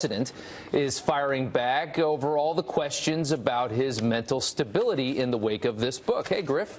President is firing back over all the questions about his mental stability in the wake of this book. Hey, Griff.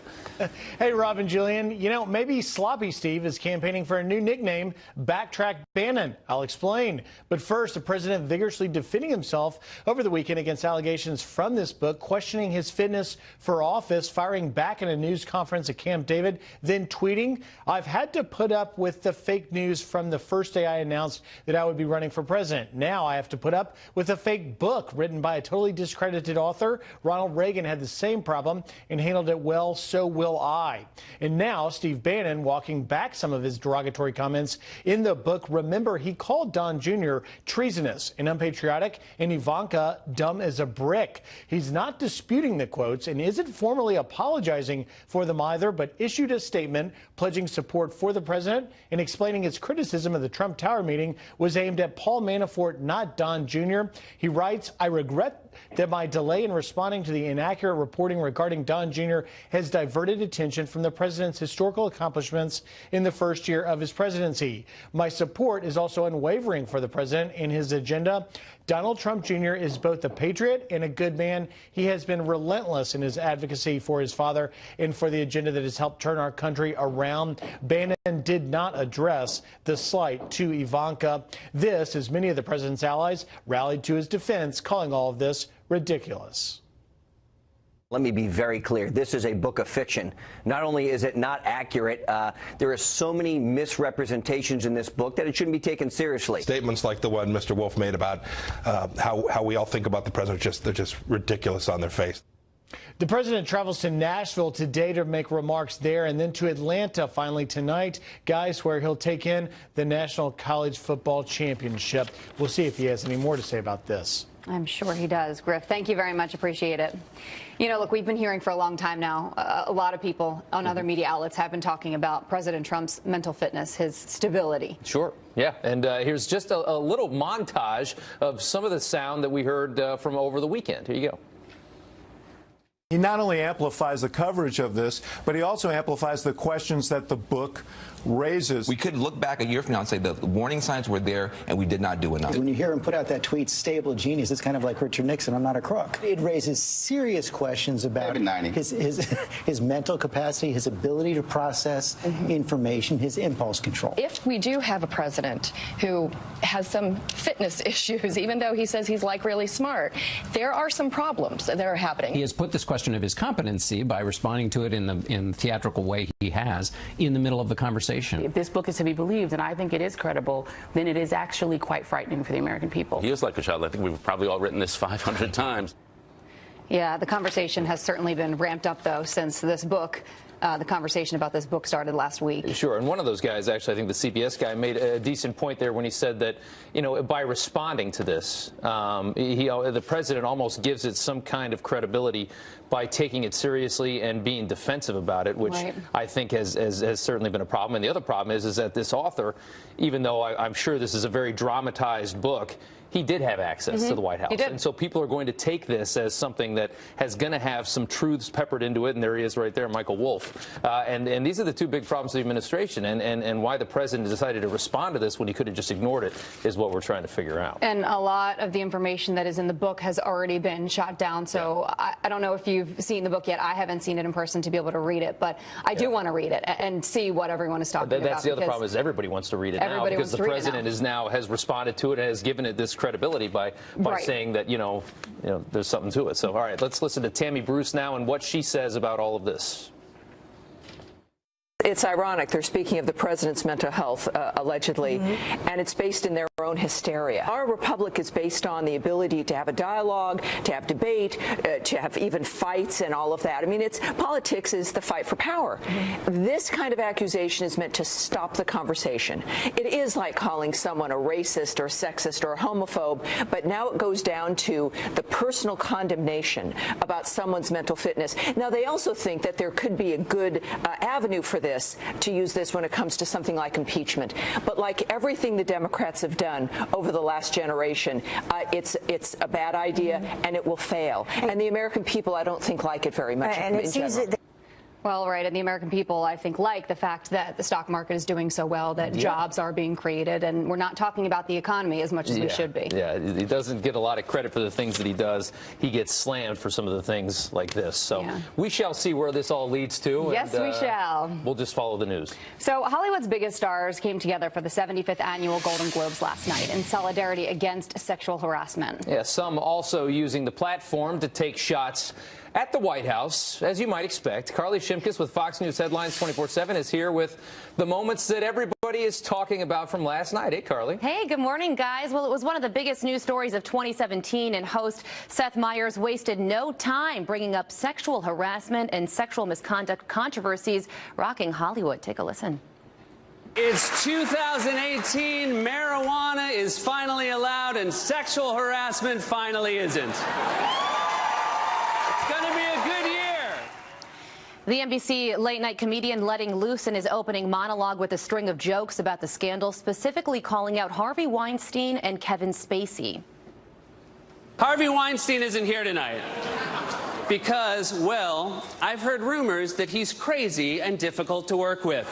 Hey, Rob and Julian. You know, maybe Sloppy Steve is campaigning for a new nickname, Backtrack Bannon. I'll explain. But first, the president vigorously defending himself over the weekend against allegations from this book, questioning his fitness for office, firing back in a news conference at Camp David, then tweeting, "I've had to put up with the fake news from the first day I announced that I would be running for president. Now I have to put up with a fake book written by a totally discredited author. Ronald Reagan had the same problem and handled it well, so will I." And now Steve Bannon walking back some of his derogatory comments in the book. Remember, he called Don Jr. treasonous and unpatriotic and Ivanka dumb as a brick. He's not disputing the quotes and isn't formally apologizing for them either, but issued a statement pledging support for the president and explaining his criticism of the Trump Tower meeting was aimed at Paul Manafort, not Don Jr. He writes, "I regret that my delay in responding to the inaccurate reporting regarding Don Jr. has diverted attention from the president's historical accomplishments in the first year of his presidency. My support is also unwavering for the president and his agenda. Donald Trump Jr. is both a patriot and a good man. He has been relentless in his advocacy for his father and for the agenda that has helped turn our country around." Bannon did not address the slight to Ivanka. This, as many of the president's allies rallied to his defense, calling all of this ridiculous. Let me be very clear. This is a book of fiction. Not only is it not accurate, there are so many misrepresentations in this book that it shouldn't be taken seriously. Statements like the one Mr. Wolf made about how we all think about the president, they're just ridiculous on their face. The president travels to Nashville today to make remarks there, and then to Atlanta finally tonight, guys, where he'll take in the National College Football Championship. We'll see if he has any more to say about this. I'm sure he does. Griff, thank you very much. Appreciate it. You know, look, we've been hearing for a long time now, a lot of people on other media outlets have been talking about President Trump's mental fitness, his stability. Sure. Yeah. And here's just a little montage of some of the sound that we heard from over the weekend. Here you go. He not only amplifies the coverage of this, but he also amplifies the questions that the book raises. We could look back a year from now and say the warning signs were there and we did not do enough. When you hear him put out that tweet, stable genius, it's kind of like Richard Nixon, I'm not a crook. It raises serious questions about his mental capacity, his ability to process information, his impulse control. If we do have a president who has some fitness issues, even though he says he's like really smart, there are some problems that are happening. He has put this question of his competency by responding to it in the theatrical way he has in the middle of the conversation. If this book is to be believed, and I think it is credible, then it is actually quite frightening for the American people. He is like a child. I think we've probably all written this 500 times. Yeah, the conversation has certainly been ramped up, though, since this book. The conversation about this book started last week. Sure. And one of those guys, actually, I think the CBS guy made a decent point there when he said that, you know, by responding to this, the president almost gives it some kind of credibility by taking it seriously and being defensive about it, which I think has certainly been a problem. And the other problem is that this author, even though I'm sure this is a very dramatized book, he did have access to the White House. And so people are going to take this as something that has going to have some truths peppered into it. And there he is right there, Michael Wolff. And these are the two big problems of the administration. And why the president decided to respond to this when he could have just ignored it is what we're trying to figure out. And a lot of the information that is in the book has already been shot down. So I don't know if you've seen the book yet. I haven't seen it in person to be able to read it. But I do want to read it and see what everyone is talking about. That's the other problem is everybody wants to read it now because the president has responded to it and has given it this credibility by saying that, you know, there's something to it. So, all right, let's listen to Tammy Bruce now and what she says about all of this. It's ironic. They're speaking of the president's mental health, allegedly, and it's based in their own hysteria. Our republic is based on the ability to have a dialogue, to have debate, to have even fights and all of that. I mean, politics is the fight for power. This kind of accusation is meant to stop the conversation. It is like calling someone a racist or sexist or a homophobe, but now it goes down to the personal condemnation about someone's mental fitness. Now, they also think that there could be a good avenue for this, to use this when it comes to something like impeachment. But like everything the Democrats have done over the last generation, it's a bad idea and it will fail. And the American people, I don't think, like it very much. And it seems that Well, right, and the American people, I think, like the fact that the stock market is doing so well, that jobs are being created, and we're not talking about the economy as much as we should be. Yeah, he doesn't get a lot of credit for the things that he does. He gets slammed for some of the things like this. So we shall see where this all leads to. Yes, we shall. We'll just follow the news. So Hollywood's biggest stars came together for the 75th annual Golden Globes last night in solidarity against sexual harassment. Yeah, some also using the platform to take shots at the White House, as you might expect. Carly Shimkus with Fox News Headlines 24/7 is here with the moments that everybody is talking about from last night. Hey, Carly. Hey, good morning, guys. Well, it was one of the biggest news stories of 2017, and host Seth Meyers wasted no time bringing up sexual harassment and sexual misconduct controversies rocking Hollywood. Take a listen. It's 2018. Marijuana is finally allowed, and sexual harassment finally isn't. The NBC late-night comedian letting loose in his opening monologue with a string of jokes about the scandal, specifically calling out Harvey Weinstein and Kevin Spacey. Harvey Weinstein isn't here tonight because, well, I've heard rumors that he's crazy and difficult to work with.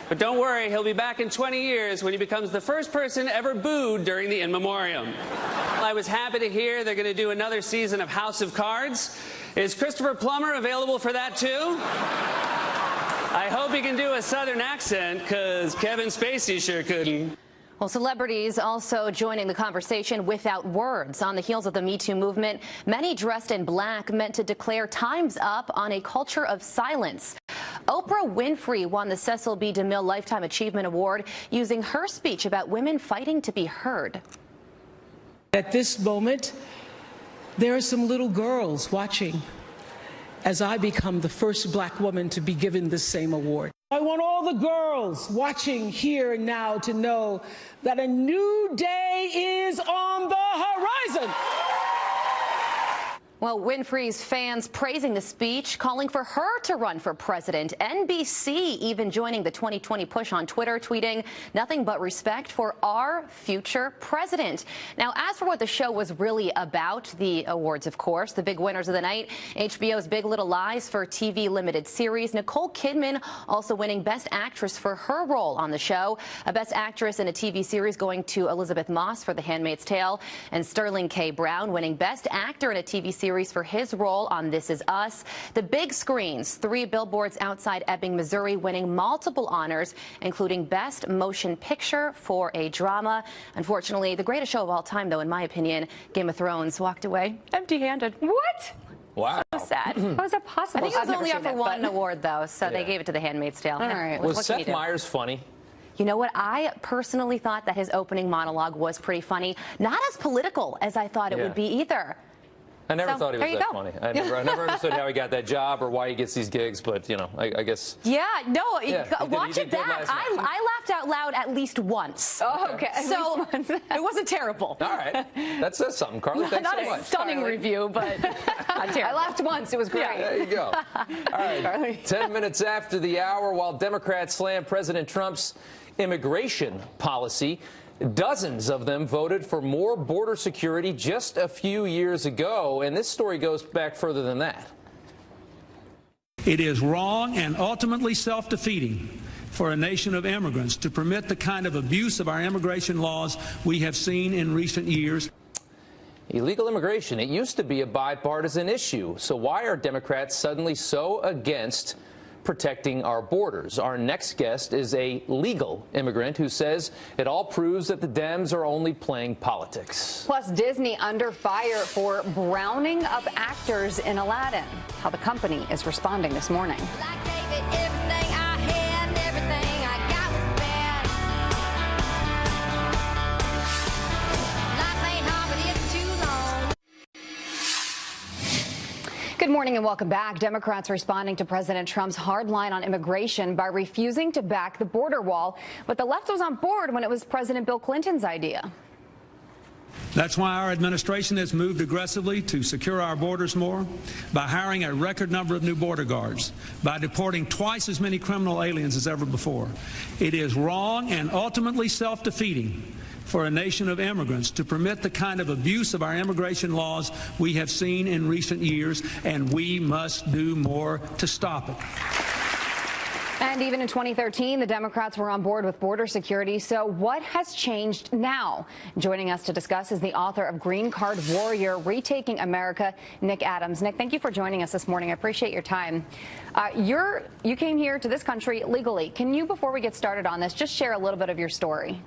But don't worry, he'll be back in 20 years when he becomes the first person ever booed during the In Memoriam. I was happy to hear they're going to do another season of House of Cards. Is Christopher Plummer available for that, too? I hope he can do a Southern accent, because Kevin Spacey sure couldn't. Well, celebrities also joining the conversation without words. On the heels of the Me Too movement, many dressed in black meant to declare time's up on a culture of silence. Oprah Winfrey won the Cecil B. DeMille Lifetime Achievement Award using her speech about women fighting to be heard. At this moment, there are some little girls watching as I become the first black woman to be given this same award. I want all the girls watching here and now to know that a new day is on the horizon. Well, Winfrey's fans praising the speech, calling for her to run for president. NBC even joining the 2020 push on Twitter, tweeting, "Nothing but respect for our future president." Now, as for what the show was really about, the awards, of course, the big winners of the night, HBO's Big Little Lies for TV limited series. Nicole Kidman also winning Best Actress for her role on the show. A Best Actress in a TV series going to Elizabeth Moss for The Handmaid's Tale. And Sterling K. Brown winning Best Actor in a TV series for his role on This Is Us. The big screens, 3 billboards outside Ebbing, Missouri, winning multiple honors, including Best Motion Picture for a drama. Unfortunately, the greatest show of all time, though, in my opinion, Game of Thrones, walked away empty-handed. What? Wow. So sad. How is that possible? I think it was only up for one award, though, so they gave it to The Handmaid's Tale. All right. Was Seth Meyers funny? You know what? I personally thought that his opening monologue was pretty funny. Not as political as I thought it would be either. I never thought he was that funny. I never understood how he got that job or why he gets these gigs, but, you know, I guess. Yeah, no, watch he did it back. I laughed out loud at least once. Oh, okay. So it wasn't terrible. All right. That says something, Carly. Thanks so much. Not a stunning review, but not terrible. I laughed once. It was great. Yeah, there you go. All right. 10 minutes after the hour, while Democrats slam President Trump's immigration policy, dozens of them voted for more border security just a few years ago, and this story goes back further than that. It is wrong and ultimately self-defeating for a nation of immigrants to permit the kind of abuse of our immigration laws we have seen in recent years. Illegal immigration, it used to be a bipartisan issue, so why are Democrats suddenly so against protecting our borders? Our next guest is a legal immigrant who says it all proves that the Dems are only playing politics. Plus, Disney under fire for browning up actors in Aladdin. How the company is responding this morning. Good morning and welcome back. Democrats responding to President Trump's hard line on immigration by refusing to back the border wall. But the left was on board when it was President Bill Clinton's idea. That's why our administration has moved aggressively to secure our borders more, by hiring a record number of new border guards, by deporting twice as many criminal aliens as ever before. It is wrong and ultimately self-defeating for a nation of immigrants to permit the kind of abuse of our immigration laws we have seen in recent years, and we must do more to stop it. And even in 2013, the Democrats were on board with border security. So what has changed now? Joining us to discuss is the author of Green Card Warrior, Retaking America, Nick Adams. Nick, thank you for joining us this morning. I appreciate your time. You came here to this country legally. Can you, before we get started on this, just share a little bit of your story?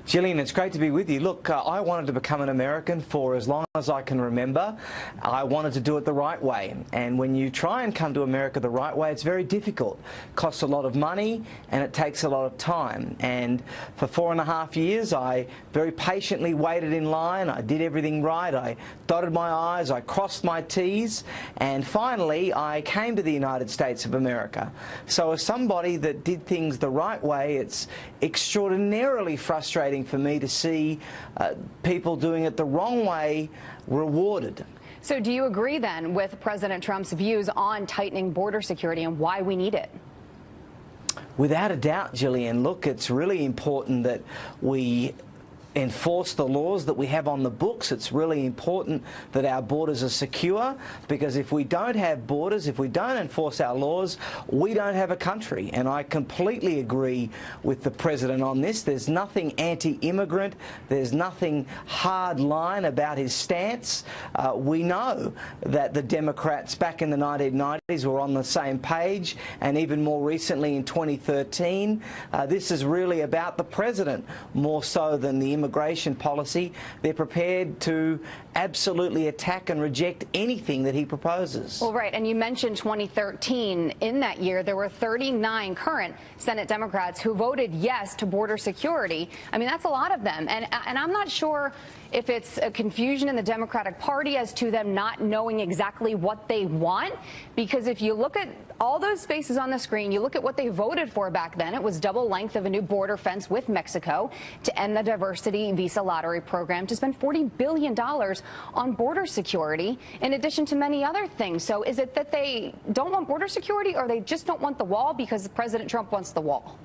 Gillian, it's great to be with you. Look, I wanted to become an American for as long as I can remember. I wanted to do it the right way. And when you try and come to America the right way, it's very difficult. It costs a lot of money and it takes a lot of time. And for 4.5 years, I very patiently waited in line. I did everything right. I dotted my I's, I crossed my T's, and finally I came to the United States of America. So as somebody that did things the right way, it's extraordinarily frustrating for me to see people doing it the wrong way rewarded. So do you agree then with President Trump's views on tightening border security and why we need it? Without a doubt, Gillian. Look, it's really important that we enforce the laws that we have on the books. It's really important that our borders are secure, because if we don't have borders, if we don't enforce our laws, we don't have a country. And I completely agree with the President on this. There's nothing anti-immigrant. There's nothing hard line about his stance. We know that the Democrats back in the 1990s were on the same page, and even more recently in 2013. This is really about the President more so than the immigration policy. They're prepared to absolutely attack and reject anything that he proposes. Well, right, and you mentioned 2013. In that year, there were 39 current Senate Democrats who voted yes to border security. I mean, that's a lot of them, and I'm not sure if it's a confusion in the Democratic Party as to them not knowing exactly what they want, because if you look at all those faces on the screen, you look at what they voted for back then, it was double length of a new border fence with Mexico, to end the diversity visa lottery program, to spend $40 billion on border security, in addition to many other things. So is it that they don't want border security, or they just don't want the wall because President Trump wants the wall?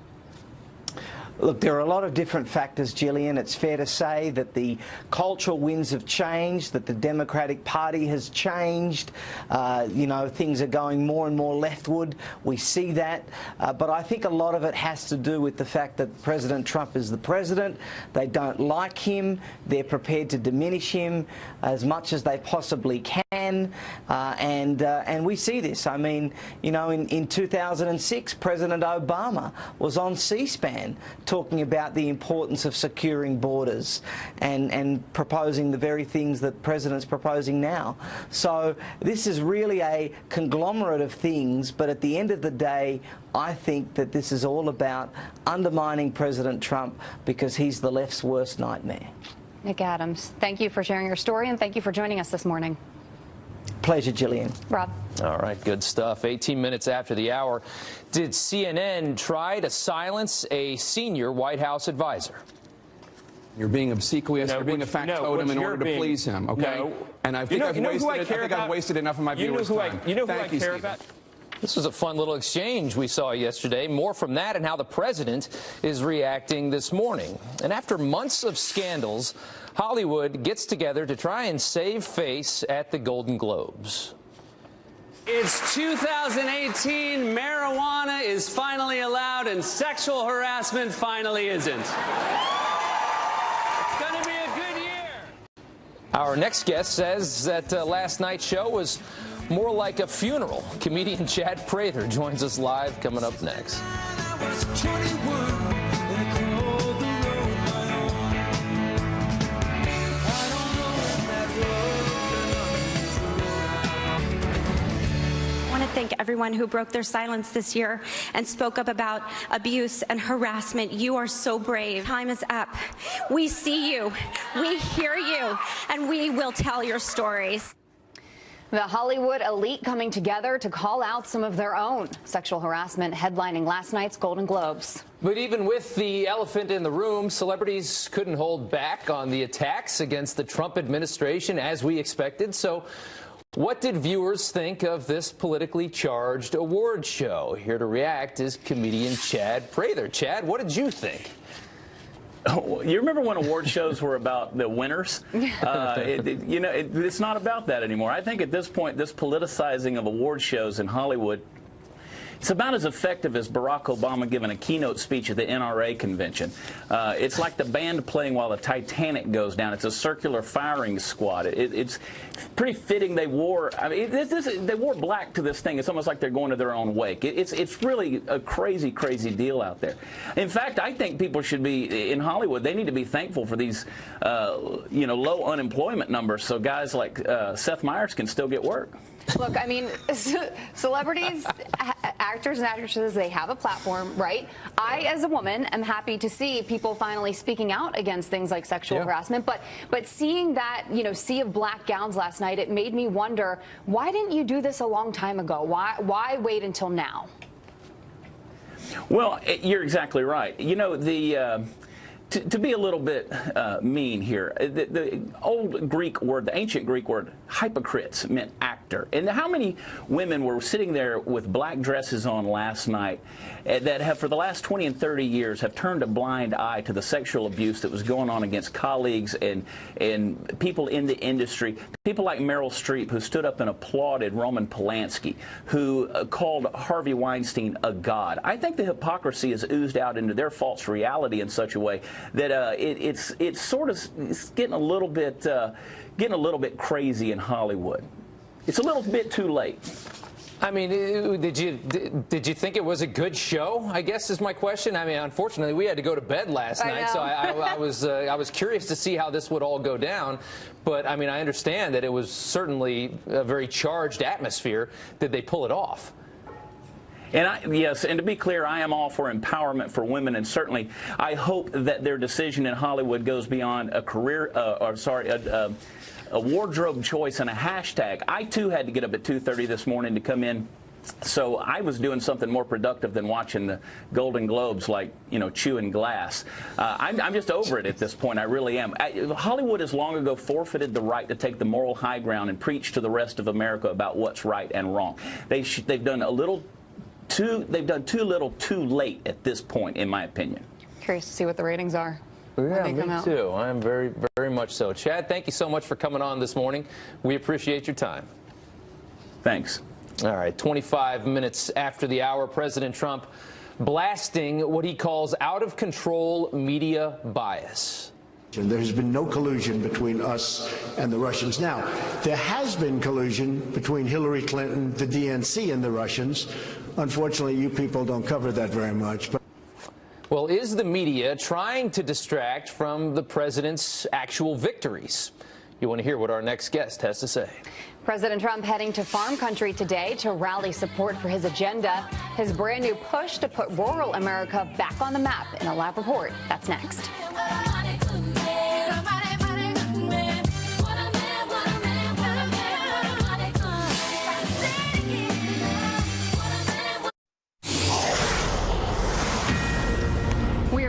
Look, there are a lot of different factors, Gillian. It's fair to say that the cultural winds have changed, that the Democratic Party has changed. You know, things are going more and more leftward. We see that. But I think a lot of it has to do with the fact that President Trump is the president. They don't like him. They're prepared to diminish him as much as they possibly can. And we see this. I mean, you know, in 2006, President Obama was on C-SPAN talking about the importance of securing borders and proposing the very things that the President's proposing now. So this is really a conglomerate of things, but at the end of the day, I think that this is all about undermining President Trump because he's the left's worst nightmare. Nick Adams, thank you for sharing your story, and thank you for joining us this morning. Pleasure, Gillian. Rob. All right, good stuff. 18 minutes after the hour, did CNN try to silence a senior White House advisor? You're being obsequious. You're being a factotum in order to please him, okay? No. And I think I've wasted enough of my viewers' time. You know who I Thank care you, about? This was a fun little exchange we saw yesterday. More from that and how the president is reacting this morning. And after months of scandals, Hollywood gets together to try and save face at the Golden Globes. It's 2018. Marijuana is finally allowed, and sexual harassment finally isn't. It's going to be a good year. Our next guest says that last night's show was more like a funeral. Comedian Chad Prather joins us live, coming up next. Thank everyone who broke their silence this year and spoke up about abuse and harassment. You are so brave. Time is up. We see you, we hear you, and we will tell your stories. The Hollywood elite coming together to call out some of their own sexual harassment, headlining last night's Golden Globes. But even with the elephant in the room, celebrities couldn't hold back on the attacks against the Trump administration as we expected. So what did viewers think of this politically charged award show? Here to react is comedian Chad Prather. Chad, what did you think? Oh, you remember when award shows were about the winners? It's not about that anymore. I think at this point, this politicizing of award shows in Hollywood, it's about as effective as Barack Obama giving a keynote speech at the NRA convention. It's like the band playing while the Titanic goes down. It's a circular firing squad. It's pretty fitting they wore. I mean, they wore black to this thing. It's almost like they're going to their own wake. It's really a crazy, crazy deal out there. In fact, I think people should be in Hollywood. They need to be thankful for these, low unemployment numbers, so guys like Seth Meyers can still get work. Look, I mean, celebrities, actors and actresses, they have a platform, right? I, as a woman, am happy to see people finally speaking out against things like sexual harassment. But seeing that, sea of black gowns last night, it made me wonder, why didn't you do this a long time ago? Why wait until now? Well, you're exactly right. To be a little bit mean here, the old Greek word, the ancient Greek word, hypocrites, meant actor. And how many women were sitting there with black dresses on last night that have, for the last 20 and 30 years, have turned a blind eye to the sexual abuse that was going on against colleagues and people in the industry? People like Meryl Streep, who stood up and applauded Roman Polanski, who called Harvey Weinstein a god. I think the hypocrisy has oozed out into their false reality in such a way that it's getting a little bit crazy in Hollywood. It's a little bit too late. I mean, did you think it was a good show, I guess is my question. I mean, unfortunately, we had to go to bed last night, so I was curious to see how this would all go down. But, I mean, I understand that it was certainly a very charged atmosphere. Did they pull it off? Yes, and to be clear, I am all for empowerment for women, and certainly I hope that their decision in Hollywood goes beyond a career, a wardrobe choice and a hashtag. I, too, had to get up at 2:30 this morning to come in. So I was doing something more productive than watching the Golden Globes, like, chewing glass. I'm just over it at this point. I really am. Hollywood has long ago forfeited the right to take the moral high ground and preach to the rest of America about what's right and wrong. They've done too little too late at this point, in my opinion. Curious to see what the ratings are. Yeah, me too. I'm very, very much so. Chad, thank you so much for coming on this morning. We appreciate your time. Thanks. All right, 25 minutes after the hour, President Trump blasting what he calls out-of-control media bias. There has been no collusion between us and the Russians. Now, there has been collusion between Hillary Clinton, the DNC, and the Russians. Unfortunately, you people don't cover that very much. Well, is the media trying to distract from the president's actual victories? You want to hear what our next guest has to say. President Trump heading to farm country today to rally support for his agenda, his brand new push to put rural America back on the map. In a live report, that's next.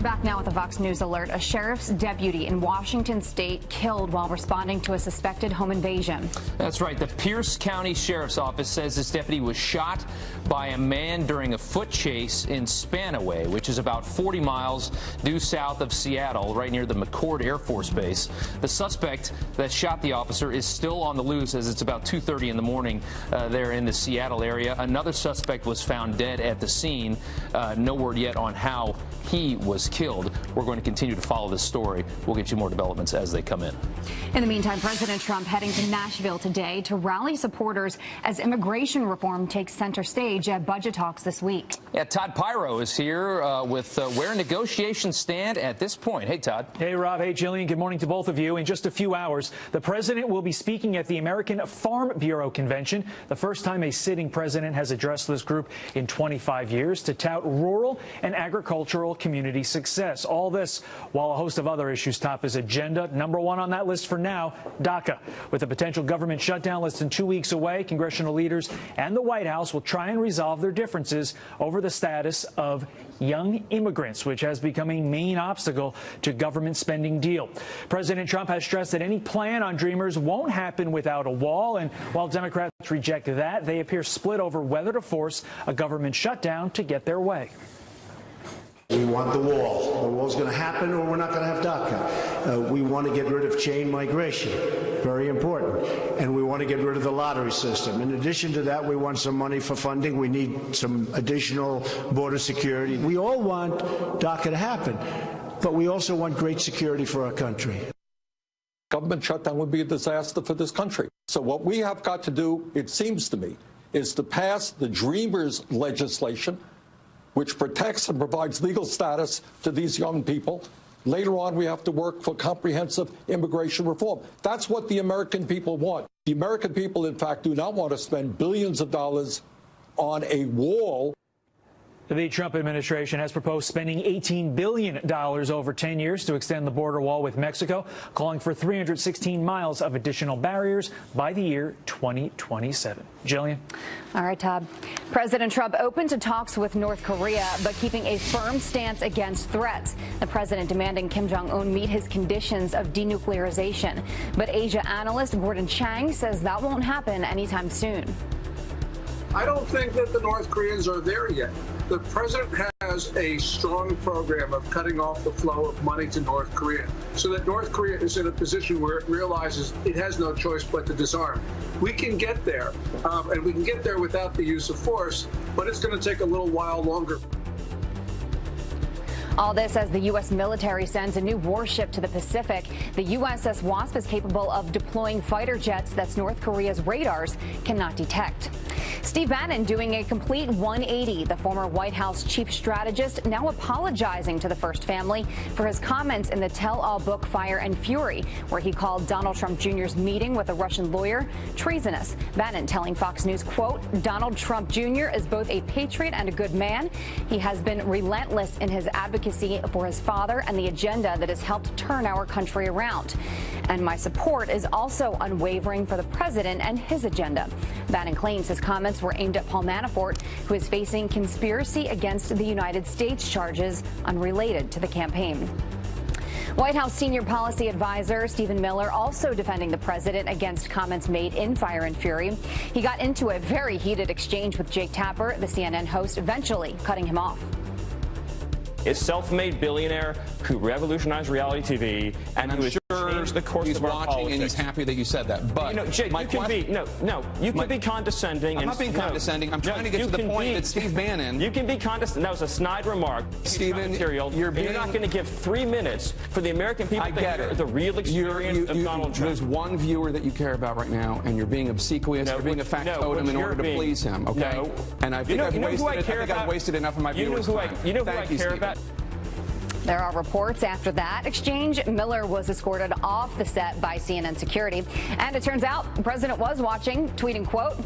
Back now with a Fox News alert. A sheriff's deputy in Washington state killed while responding to a suspected home invasion. That's right. The Pierce County Sheriff's Office says this deputy was shot by a man during a foot chase in Spanaway, which is about 40 miles due south of Seattle, right near the McCord Air Force Base. The suspect that shot the officer is still on the loose as it's about 2:30 in the morning there in the Seattle area. Another suspect was found dead at the scene. No word yet on how he was killed. We're going to continue to follow this story. We'll get you more developments as they come in. In the meantime, President Trump heading to Nashville today to rally supporters as immigration reform takes center stage at budget talks this week. Yeah, Todd Pyro is here with where negotiations stand at this point. Hey, Todd. Hey, Rob. Hey, Jillian. Good morning to both of you. In just a few hours, the president will be speaking at the American Farm Bureau Convention, the first time a sitting president has addressed this group in 25 years to tout rural and agricultural community success. All this while a host of other issues top his agenda. Number one on that list for now, DACA. With a potential government shutdown less than 2 weeks away, congressional leaders and the White House will try and resolve their differences over the status of young immigrants, which has become a main obstacle to government spending deal. President Trump has stressed that any plan on Dreamers won't happen without a wall. And while Democrats reject that, they appear split over whether to force a government shutdown to get their way. We want the wall. The wall's going to happen or we're not going to have DACA. We want to get rid of chain migration. Very important. And we want to get rid of the lottery system. In addition to that, we want some money for funding. We need some additional border security. We all want DACA to happen, but we also want great security for our country. Government shutdown would be a disaster for this country. So what we have got to do, it seems to me, is to pass the Dreamers legislation, which protects and provides legal status to these young people. Later on, we have to work for comprehensive immigration reform. That's what the American people want. The American people, in fact, do not want to spend billions of dollars on a wall. The Trump administration has proposed spending $18 billion over 10 years to extend the border wall with Mexico, calling for 316 miles of additional barriers by the year 2027. Jillian. All right, Todd. President Trump open to talks with North Korea, but keeping a firm stance against threats. The president demanding Kim Jong-un meet his conditions of denuclearization. But Asia analyst Gordon Chang says that won't happen anytime soon. I don't think that the North Koreans are there yet. The president has a strong program of cutting off the flow of money to North Korea so that North Korea is in a position where it realizes it has no choice but to disarm. We can get there, and we can get there without the use of force, but it's going to take a little while longer. All this as the U.S. military sends a new warship to the Pacific. The USS Wasp is capable of deploying fighter jets that North Korea's radars cannot detect. Steve Bannon doing a complete 180. The former White House chief strategist now apologizing to the First Family for his comments in the tell-all book Fire and Fury, where he called Donald Trump Jr.'s meeting with a Russian lawyer treasonous. Bannon telling Fox News, quote, Donald Trump Jr. is both a patriot and a good man. He has been relentless in his advocacy for his father and the agenda that has helped turn our country around. And my support is also unwavering for the president and his agenda. Bannon claims his comments were aimed at Paul Manafort, who is facing conspiracy against the United States charges unrelated to the campaign. White House senior policy advisor Stephen Miller also defending the president against comments made in Fire and Fury. He got into a very heated exchange with Jake Tapper, the CNN host, eventually cutting him off. A self-made billionaire who revolutionized reality TV and who has changed the course of our politics. He's watching and he's happy that you said that. But Jake, you can be condescending. I'm not being condescending. I'm trying to get to the point that Steve Bannon. You can be condescending. That was a snide remark. Stephen, you're not going to give 3 minutes for the American people to hear the real experience of Donald Trump. There's one viewer that you care about right now, and you're being obsequious. You're being a factotum in order to please him. Okay. No. And I think I've wasted enough of my viewers' time. You know who I care about? There are reports after that exchange. Miller was escorted off the set by CNN security. And it turns out the president was watching, tweeting, quote,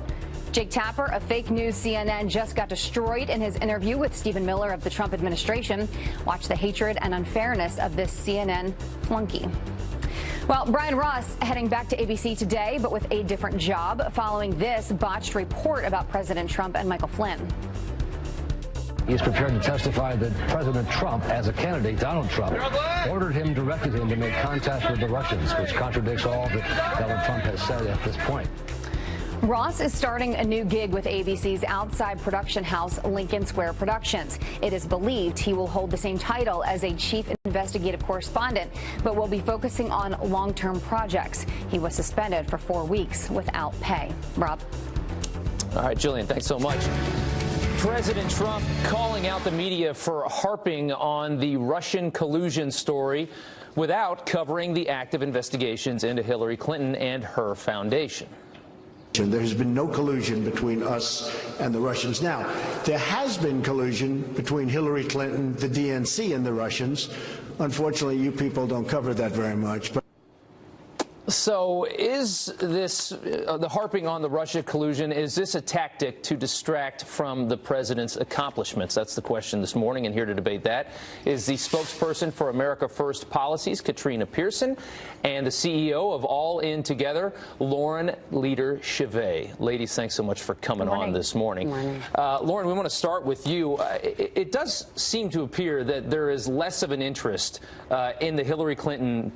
Jake Tapper, a fake news CNN, just got destroyed in his interview with Stephen Miller of the Trump administration. Watch the hatred and unfairness of this CNN flunky. Well, Brian Ross heading back to ABC today, but with a different job following this botched report about President Trump and Michael Flynn. He's prepared to testify that President Trump, as a candidate, Donald Trump, directed him to make contact with the Russians, which contradicts all that Donald Trump has said at this point. Ross is starting a new gig with ABC's outside production house, Lincoln Square Productions. It is believed he will hold the same title as a chief investigative correspondent, but will be focusing on long-term projects. He was suspended for 4 weeks without pay. Rob? All right, Jillian, thanks so much. President Trump calling out the media for harping on the Russian collusion story without covering the active investigations into Hillary Clinton and her foundation. There has been no collusion between us and the Russians. Now, there has been collusion between Hillary Clinton, the DNC, and the Russians. Unfortunately, you people don't cover that very much. But so is this, the harping on the Russia collusion, is this a tactic to distract from the president's accomplishments? That's the question this morning, and here to debate that is the spokesperson for America First Policies, Katrina Pearson, and the CEO of All In Together, Lauren Leader-Chevet. Ladies, thanks so much for coming on this morning. Lauren, we want to start with you. It does seem to appear that there is less of an interest in the Hillary Clinton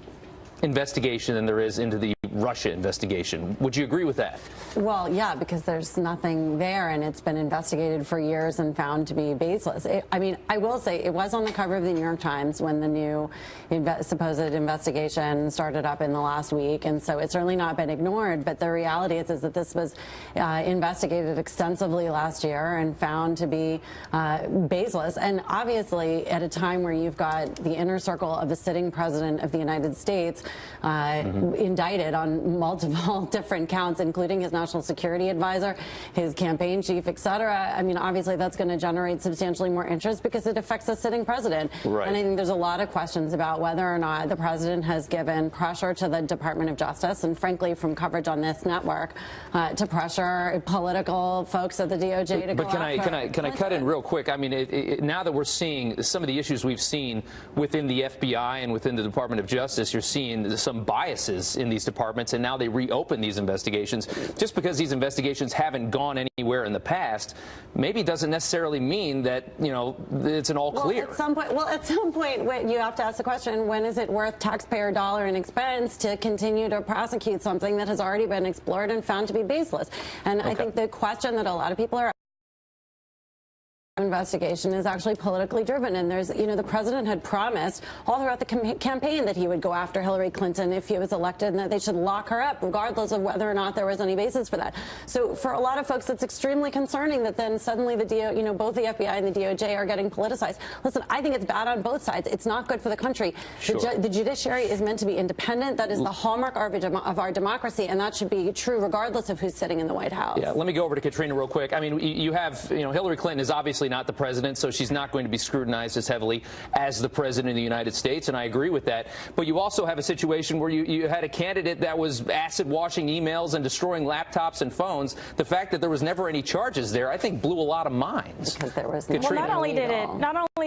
investigation than there is into the Russia investigation. Would you agree with that? Well, yeah, because there's nothing there, and it's been investigated for years and found to be baseless. I mean, I will say it was on the cover of the New York Times when the new supposed investigation started up in the last week, and so it's certainly not been ignored. But the reality is that this was investigated extensively last year and found to be baseless. And obviously, at a time where you've got the inner circle of the sitting president of the United States indicted on multiple different counts, including his national security advisor, his campaign chief, et cetera. I mean, obviously, that's going to generate substantially more interest because it affects the sitting president. Right. And I think there's a lot of questions about whether or not the president has given pressure to the Department of Justice, and frankly, from coverage on this network, to pressure political folks at the DOJ to go after. Can I cut in real quick? I mean, now that we're seeing some of the issues we've seen within the FBI and within the Department of Justice, you're seeing some biases in these departments, and now they reopen these investigations. Just because these investigations haven't gone anywhere in the past, maybe doesn't necessarily mean that, you know, it's an all clear. At some point, you have to ask the question: when is it worth taxpayer dollar and expense to continue to prosecute something that has already been explored and found to be baseless? And I think the question that a lot of people are investigation is actually politically driven, and there's, you know, the president had promised all throughout the campaign that he would go after Hillary Clinton if he was elected, and that they should lock her up regardless of whether or not there was any basis for that. So for a lot of folks, it's extremely concerning that then suddenly both the FBI and the DOJ are getting politicized. Listen, I think it's bad on both sides. It's not good for the country. Sure. The judiciary is meant to be independent. That is the hallmark of our democracy, and that should be true regardless of who's sitting in the White House. Yeah, let me go over to Katrina real quick. I mean, you have, you know, Hillary Clinton is obviously not the president, so she's not going to be scrutinized as heavily as the president of the United States, and I agree with that. But you also have a situation where you had a candidate that was acid washing emails and destroying laptops and phones. The fact that there was never any charges there, I think, blew a lot of minds. Because there was well, not only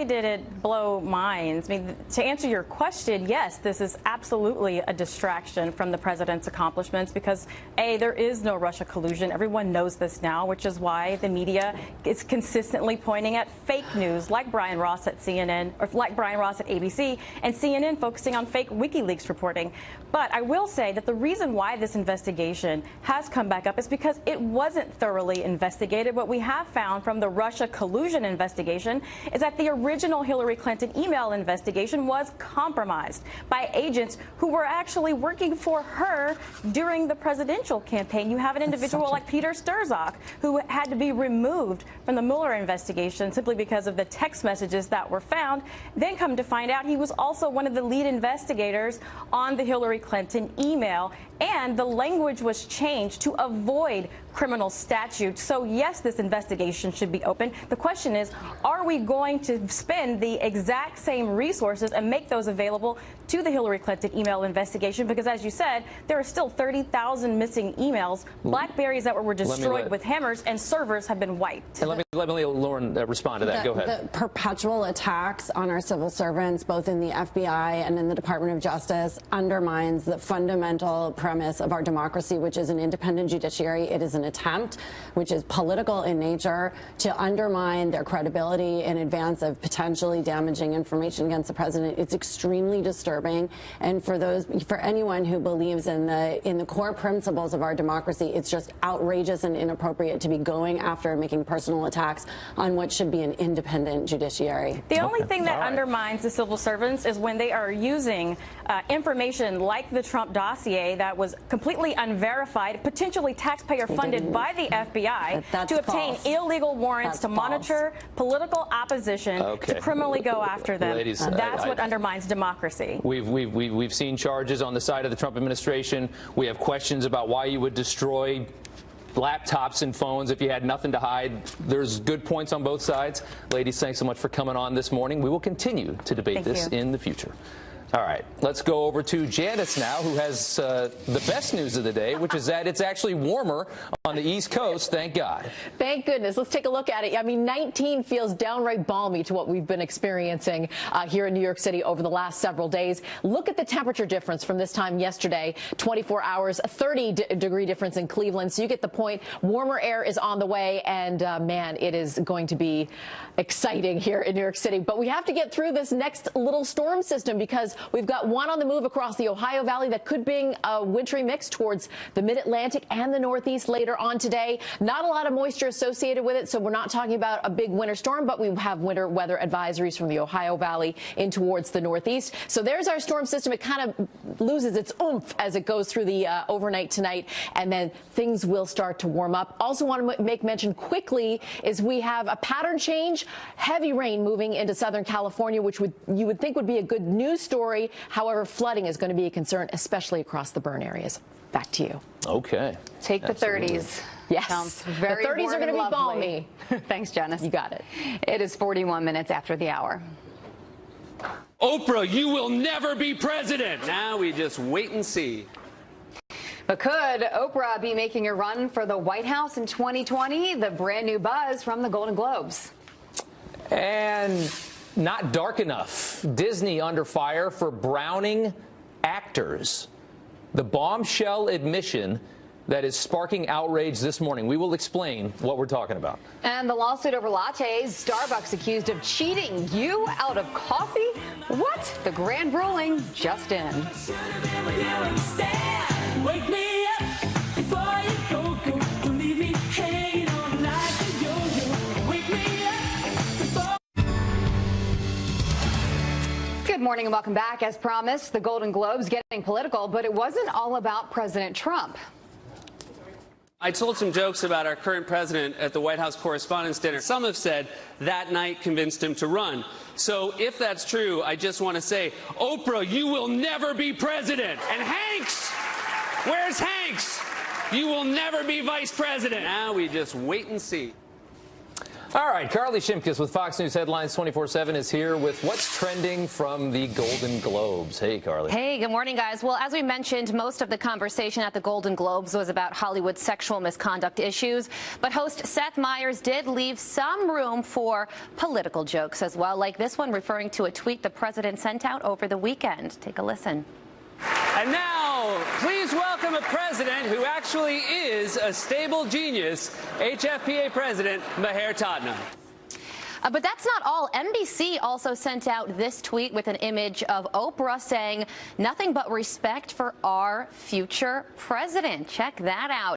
did it blow minds. I mean, to answer your question, yes, this is absolutely a distraction from the president's accomplishments because, A, there is no Russia collusion. Everyone knows this now, which is why the media is consistently pointing at fake news, like Brian Ross at CNN, or like Brian Ross at ABC, and CNN focusing on fake WikiLeaks reporting. But I will say that the reason why this investigation has come back up is because it wasn't thoroughly investigated. What we have found from the Russia collusion investigation is that the original Hillary Clinton email investigation was compromised by agents who were actually working for her during the presidential campaign. You have an individual like Peter Strzok, who had to be removed from the Mueller investigation simply because of the text messages that were found. Then come to find out he was also one of the lead investigators on the Hillary Clinton email, and the language was changed to avoid criminal statute. So yes, this investigation should be open. The question is, are we going to spend the exact same resources and make those available to the Hillary Clinton email investigation? Because as you said, there are still 30,000 missing emails, BlackBerries that were destroyed with hammers, and servers have been wiped. And let me let Lauren respond to that. Go ahead. The perpetual attacks on our civil servants, both in the FBI and in the Department of Justice, undermines the fundamental premise of our democracy, which is an independent judiciary. It is an attempt, which is political in nature, to undermine their credibility in advance of potentially damaging information against the president. It's extremely disturbing, and for anyone who believes in the core principles of our democracy, it's just outrageous and inappropriate to be going after and making personal attacks on what should be an independent judiciary. The only thing that undermines the civil servants is when they are using information like the Trump dossier that was completely unverified, potentially taxpayer funded by the FBI, to obtain illegal warrants to monitor political opposition, to criminally go after them. Ladies, that's what undermines democracy. We've seen charges on the side of the Trump administration. We have questions about why you would destroy laptops and phones if you had nothing to hide. There's good points on both sides. Ladies, thanks so much for coming on this morning. We will continue to debate this in the future. All right, let's go over to Janice now, who has the best news of the day, which is that it's actually warmer on the East Coast, thank God. Thank goodness. Let's take a look at it. I mean, 19 feels downright balmy to what we've been experiencing here in New York City over the last several days. Look at the temperature difference from this time yesterday, 24 hours, a 30-degree difference in Cleveland. So you get the point. Warmer air is on the way, and man, it is going to be exciting here in New York City. But we have to get through this next little storm system, because We've got one on the move across the Ohio Valley that could bring a wintry mix towards the mid-Atlantic and the Northeast later on today. Not a lot of moisture associated with it, so we're not talking about a big winter storm, but we have winter weather advisories from the Ohio Valley in towards the Northeast. So there's our storm system. It kind of loses its oomph as it goes through the overnight tonight, and then things will start to warm up. Also want to make mention quickly is we have a pattern change, heavy rain moving into Southern California, which you would think would be a good news story. However, flooding is going to be a concern, especially across the burn areas. Back to you. Okay. Take the Absolutely. 30s. Yes. Sounds very the 30s warm are going to and be lovely. balmy. Thanks, Janice. You got it. It is 41 minutes after the hour. Oprah, you will never be president. Now we just wait and see. But could Oprah be making a run for the White House in 2020? The brand new buzz from the Golden Globes. And not dark enough. Disney under fire for browning actors. The bombshell admission that is sparking outrage this morning. We will explain what we're talking about. And the lawsuit over lattes, Starbucks accused of cheating you out of coffee? What? The grand ruling just in. Wake me up before you go. Don't leave me hanging on like a yo-yo. Wake me up before. Good morning and welcome back. As promised, the Golden Globes getting political, but it wasn't all about President Trump. I told some jokes about our current president at the White House Correspondents' Dinner. Some have said that night convinced him to run. So if that's true, I just want to say, Oprah, you will never be president. And Hanks, where's Hanks? You will never be vice president. Now we just wait and see. All right, Carly Shimkus with Fox News Headlines 24/7 is here with what's trending from the Golden Globes. Hey, Carly. Hey, good morning, guys. Well, as we mentioned, most of the conversation at the Golden Globes was about Hollywood sexual misconduct issues. But host Seth Meyers did leave some room for political jokes as well, like this one referring to a tweet the president sent out over the weekend. Take a listen. And now, please welcome a president who actually is a stable genius, HFPA President Maher Tottenham. But that's not all. NBC also sent out this tweet with an image of Oprah saying, "Nothing but respect for our future president." Check that out.